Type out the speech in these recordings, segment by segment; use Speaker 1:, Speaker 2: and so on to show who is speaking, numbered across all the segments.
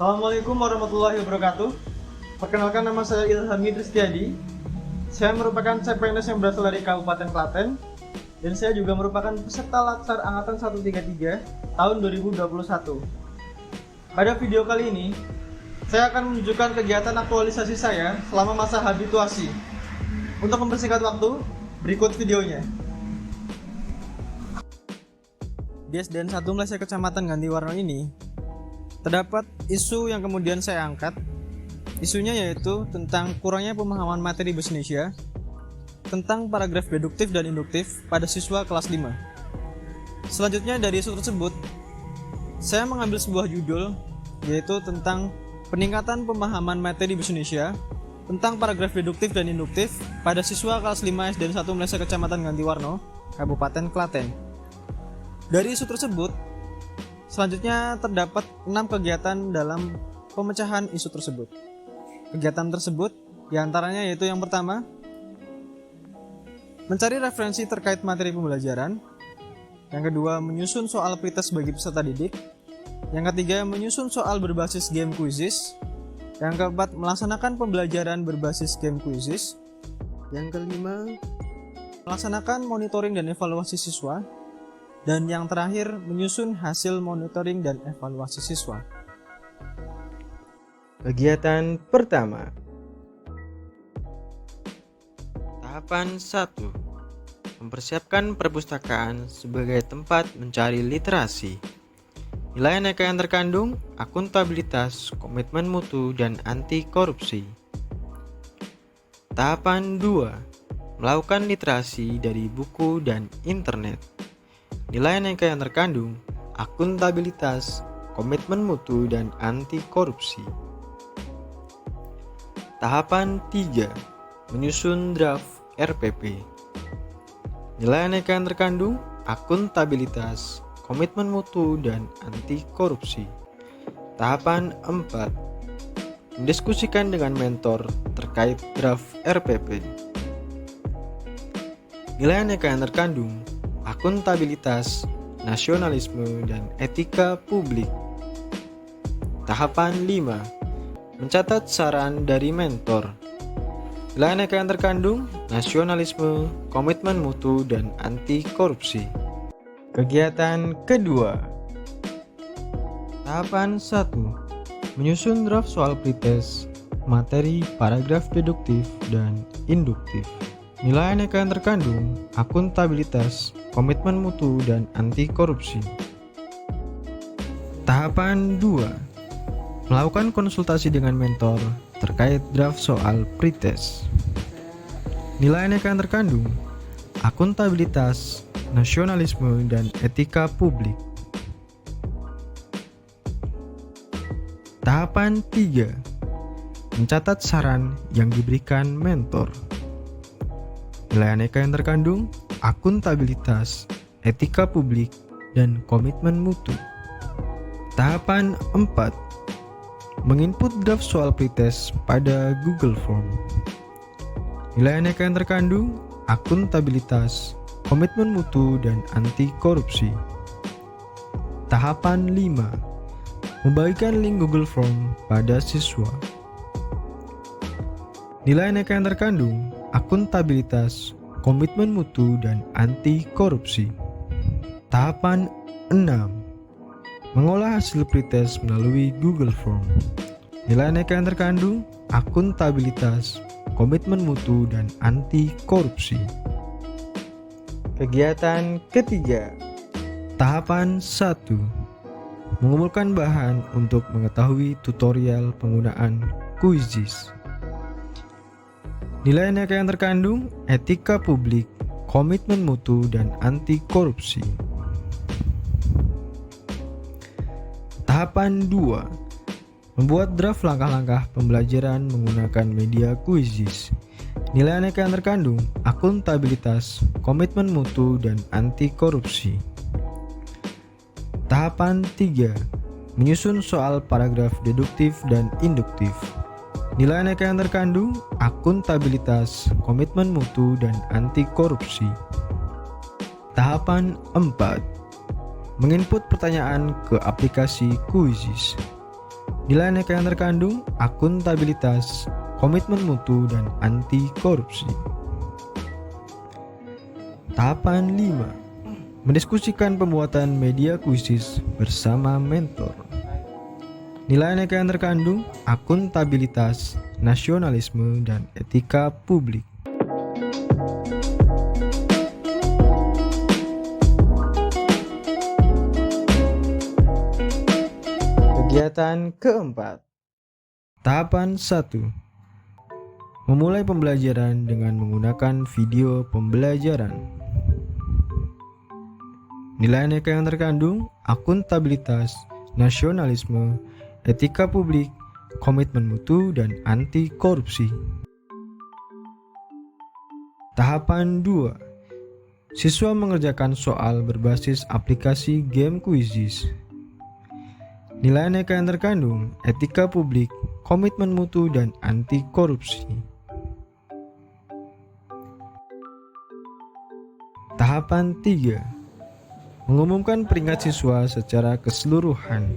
Speaker 1: Assalamualaikum warahmatullahi wabarakatuh. Perkenalkan, nama saya Ilham Idristiadi. Saya merupakan CPNS yang berasal dari Kabupaten Klaten, dan saya juga merupakan peserta Latsar Angkatan 133 tahun 2021. Pada video kali ini, saya akan menunjukkan kegiatan aktualisasi saya selama masa habituasi. Untuk mempersingkat waktu, berikut videonya. Di SDN 1 Mlese Kecamatan Gantiwarno ini terdapat isu yang kemudian saya angkat. Isunya yaitu tentang kurangnya pemahaman materi bahasa Indonesia tentang paragraf deduktif dan induktif pada siswa kelas 5. Selanjutnya dari isu tersebut, saya mengambil sebuah judul yaitu tentang peningkatan pemahaman materi bahasa Indonesia tentang paragraf deduktif dan induktif pada siswa kelas 5 SDN 1 Mlese Kecamatan Gantiwarno, Kabupaten Klaten. Dari isu tersebut, selanjutnya terdapat 6 kegiatan dalam pemecahan isu tersebut. Kegiatan tersebut diantaranya yaitu yang pertama, mencari referensi terkait materi pembelajaran. Yang kedua, menyusun soal pretest bagi peserta didik. Yang ketiga, menyusun soal berbasis game quizzes. Yang keempat, melaksanakan pembelajaran berbasis game quizzes. Yang kelima, melaksanakan monitoring dan evaluasi siswa. Dan yang terakhir, menyusun hasil monitoring dan evaluasi siswa.
Speaker 2: Kegiatan pertama. Tahapan 1. Mempersiapkan perpustakaan sebagai tempat mencari literasi. Nilai-nilai yang terkandung, akuntabilitas, komitmen mutu, dan anti korupsi. Tahapan 2. Melakukan literasi dari buku dan internet. Nilai-nilai yang terkandung, akuntabilitas, komitmen mutu, dan anti korupsi. Tahapan 3. Menyusun draft RPP. Nilai-nilai yang terkandung, akuntabilitas, komitmen mutu, dan anti korupsi. Tahapan 4. Mendiskusikan dengan mentor terkait draft RPP. Nilai-nilai yang terkandung, akuntabilitas, nasionalisme, dan etika publik. Tahapan 5. Mencatat saran dari mentor. Nilai yang terkandung, nasionalisme, komitmen mutu, dan anti korupsi. Kegiatan kedua. Tahapan 1. Menyusun draft soal pretest, materi paragraf deduktif dan induktif. Nilai yang terkandung, akuntabilitas, komitmen mutu, dan anti korupsi. Tahapan 2. Melakukan konsultasi dengan mentor terkait draft soal pretest. Nilai yang terkandung, akuntabilitas, nasionalisme, dan etika publik. Tahapan 3. Mencatat saran yang diberikan mentor. Nilai yang terkandung, akuntabilitas, etika publik, dan komitmen mutu. Tahapan 4. Menginput draft soal pretest pada Google Form. Nilai yang terkandung, akuntabilitas, komitmen mutu, dan anti korupsi. Tahapan 5. Membagikan link Google Form pada siswa. Nilai yang terkandung, akuntabilitas, komitmen mutu, dan anti korupsi. Tahapan 6. Mengolah hasil pretest melalui Google Form. Nilai yang terkandung, akuntabilitas, komitmen mutu, dan anti korupsi. Kegiatan ketiga. Tahapan 1. Mengumpulkan bahan untuk mengetahui tutorial penggunaan quizzes. Nilai yang terkandung, etika publik, komitmen mutu, dan anti korupsi. Tahapan 2. Membuat draft langkah-langkah pembelajaran menggunakan media quizzes. Nilai yang terkandung, akuntabilitas, komitmen mutu, dan anti korupsi. Tahapan 3. Menyusun soal paragraf deduktif dan induktif. Nilai-nilai yang terkandung akuntabilitas, komitmen mutu, dan anti korupsi. Tahapan 4. Menginput pertanyaan ke aplikasi Quizizz. Nilai-nilai yang terkandung akuntabilitas, komitmen mutu, dan anti korupsi. Tahapan 5. Mendiskusikan pembuatan media Quizizz bersama mentor. Nilai-nilai yang terkandung akuntabilitas, nasionalisme, dan etika publik. Kegiatan keempat. Tahapan 1. Memulai pembelajaran dengan menggunakan video pembelajaran. Nilai-nilai yang terkandung akuntabilitas, nasionalisme, etika publik, komitmen mutu, dan anti korupsi. Tahapan 2. Siswa mengerjakan soal berbasis aplikasi game Quizizz. Nilai-nilai yang terkandung etika publik, komitmen mutu, dan anti korupsi. Tahapan 3. Mengumumkan peringkat siswa secara keseluruhan.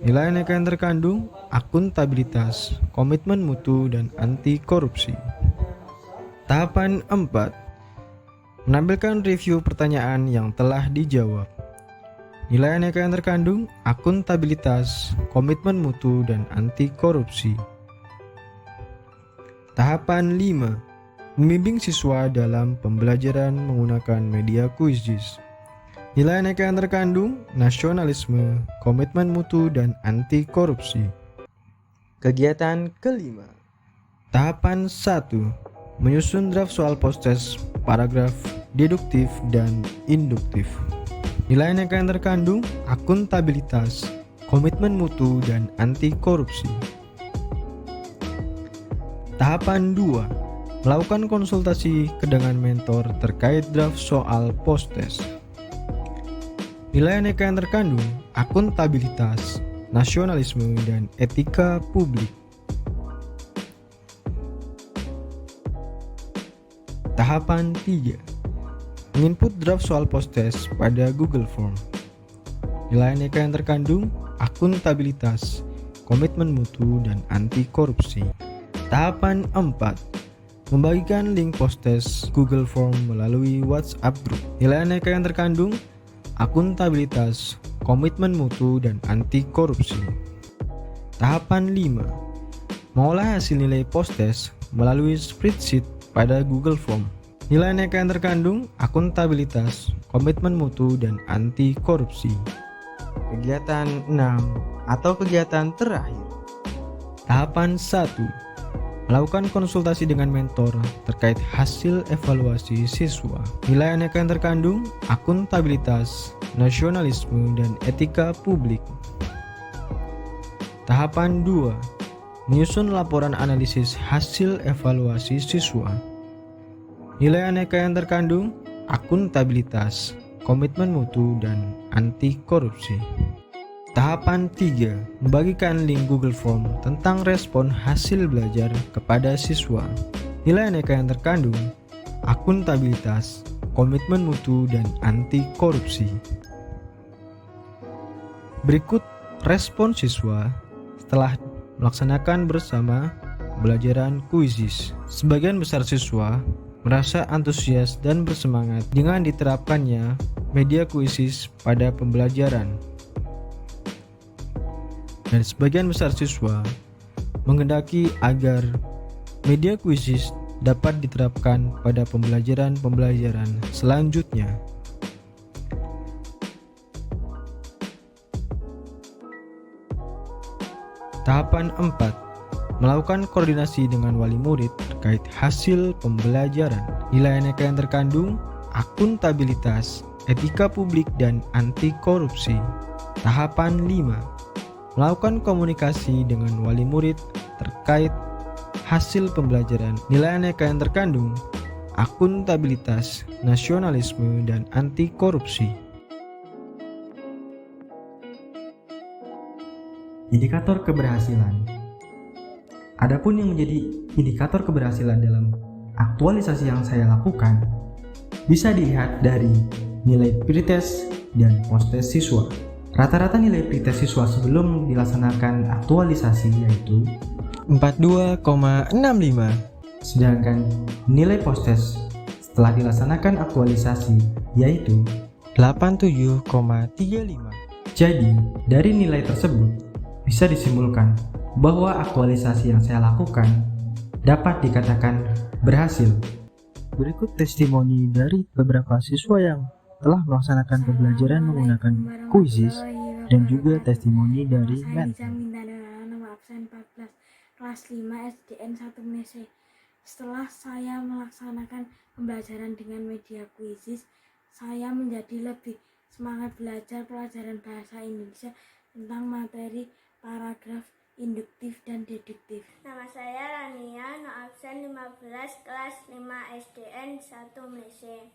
Speaker 2: Nilai-nilai yang terkandung akuntabilitas, komitmen mutu, dan anti korupsi. Tahapan 4. Menampilkan review pertanyaan yang telah dijawab. Nilai-nilai yang terkandung akuntabilitas, komitmen mutu, dan anti korupsi. Tahapan 5. Membimbing siswa dalam pembelajaran menggunakan media Quizizz. Nilai-nilai yang terkandung nasionalisme, komitmen mutu, dan anti korupsi. Kegiatan kelima. Tahapan 1. Menyusun draft soal post-test, paragraf deduktif dan induktif. Nilai-nilai yang terkandung akuntabilitas, komitmen mutu, dan anti korupsi. Tahapan 2. Melakukan konsultasi dengan mentor terkait draft soal post-test. Nilai-nilai yang terkandung akuntabilitas, nasionalisme, dan etika publik. Tahapan 3. Menginput draft soal post-test pada Google Form. Nilai-nilai yang terkandung akuntabilitas, komitmen mutu, dan anti korupsi. Tahapan 4. Membagikan link post-test Google Form melalui WhatsApp Group. Nilai-nilai yang terkandung akuntabilitas, komitmen mutu, dan anti korupsi. Tahapan 5. Mengolah hasil nilai post-test melalui spreadsheet pada Google Form. Nilai-nilai yang terkandung akuntabilitas, komitmen mutu, dan anti korupsi. Kegiatan 6 atau kegiatan terakhir. Tahapan 1. Melakukan konsultasi dengan mentor terkait hasil evaluasi siswa. Nilai-nilai yang terkandung akuntabilitas, nasionalisme, dan etika publik. Tahapan 2. Menyusun laporan analisis hasil evaluasi siswa. Nilai-nilai yang terkandung akuntabilitas, komitmen mutu, dan anti korupsi. Tahapan 3. Membagikan link Google Form tentang respon hasil belajar kepada siswa. Nilai-nilai yang terkandung akuntabilitas, komitmen mutu, dan anti korupsi. Berikut respon siswa setelah melaksanakan bersama pembelajaran Quizizz. Sebagian besar siswa merasa antusias dan bersemangat dengan diterapkannya media Quizizz pada pembelajaran. Dan sebagian besar siswa menghendaki agar media Quizizz dapat diterapkan pada pembelajaran selanjutnya. Tahapan 4. Melakukan koordinasi dengan wali murid terkait hasil pembelajaran. Nilai-nilai yang terkandung akuntabilitas, etika publik, dan anti korupsi. Tahapan 5. Melakukan komunikasi dengan wali murid terkait hasil pembelajaran. Nilai-nilai yang terkandung akuntabilitas, nasionalisme, dan anti korupsi.
Speaker 3: Indikator keberhasilan.
Speaker 2: Adapun yang menjadi indikator keberhasilan dalam aktualisasi yang saya lakukan bisa dilihat dari nilai pretest dan posttest siswa. Rata-rata nilai pretest siswa sebelum dilaksanakan aktualisasi yaitu
Speaker 1: 42,65.
Speaker 2: sedangkan nilai posttest setelah dilaksanakan aktualisasi yaitu
Speaker 1: 87,35.
Speaker 2: Jadi, dari nilai tersebut bisa disimpulkan bahwa aktualisasi yang saya lakukan dapat dikatakan berhasil. Berikut testimoni dari beberapa siswa yang telah melaksanakan pembelajaran menggunakan Quizzes dan juga testimoni dari mentor.
Speaker 3: Nama absen 14 kelas 5 SDN 1 Mese. Setelah saya melaksanakan pembelajaran dengan media Quizzes, saya menjadi lebih semangat belajar pelajaran bahasa Indonesia tentang materi paragraf, induktif, dan deduktif.
Speaker 4: Nama saya Rania, no absen 15 kelas 5 SDN 1 Mese.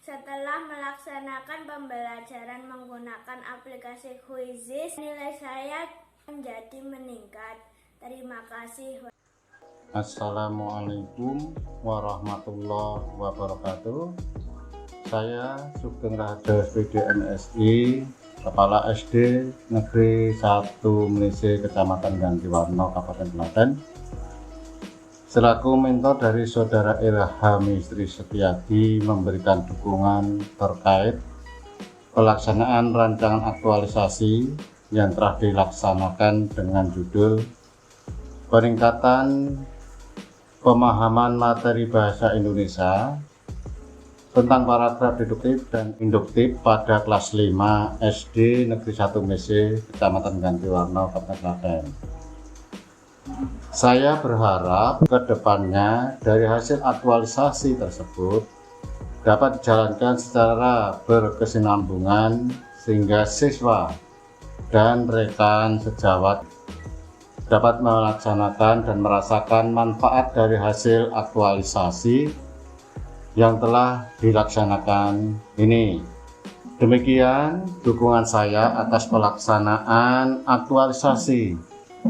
Speaker 4: Setelah melaksanakan pembelajaran menggunakan aplikasi Quizzes, nilai saya menjadi meningkat. Terima kasih.
Speaker 5: Assalamualaikum warahmatullahi wabarakatuh. Saya Sugeng Raharjo SPD MSI, Kepala SD Negeri 1 Mese, Kecamatan Gantiwarna, Kabupaten Klaten, selaku mentor dari Saudara Ilhami Sri Setiadi memberikan dukungan terkait pelaksanaan rancangan aktualisasi yang telah dilaksanakan dengan judul Peningkatan Pemahaman Materi Bahasa Indonesia tentang paragraf deduktif dan induktif pada kelas 5 SD Negeri 1 Mese, Kecamatan Gantiwarna, Kabupaten Klaten. Saya berharap ke depannya dari hasil aktualisasi tersebut dapat dijalankan secara berkesinambungan sehingga siswa dan rekan sejawat dapat melaksanakan dan merasakan manfaat dari hasil aktualisasi yang telah dilaksanakan ini. Demikian dukungan saya atas pelaksanaan aktualisasi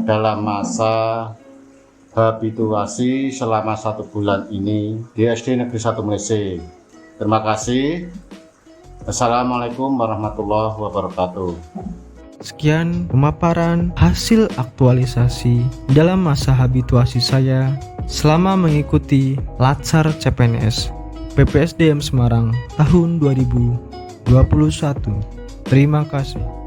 Speaker 5: dalam masa habituasi selama 1 bulan ini di SD Negeri 1 Mese. Terima kasih. Assalamualaikum warahmatullahi wabarakatuh.
Speaker 2: Sekian pemaparan hasil aktualisasi dalam masa habituasi saya selama mengikuti Latsar CPNS PPSDM Semarang tahun 2021. Terima kasih.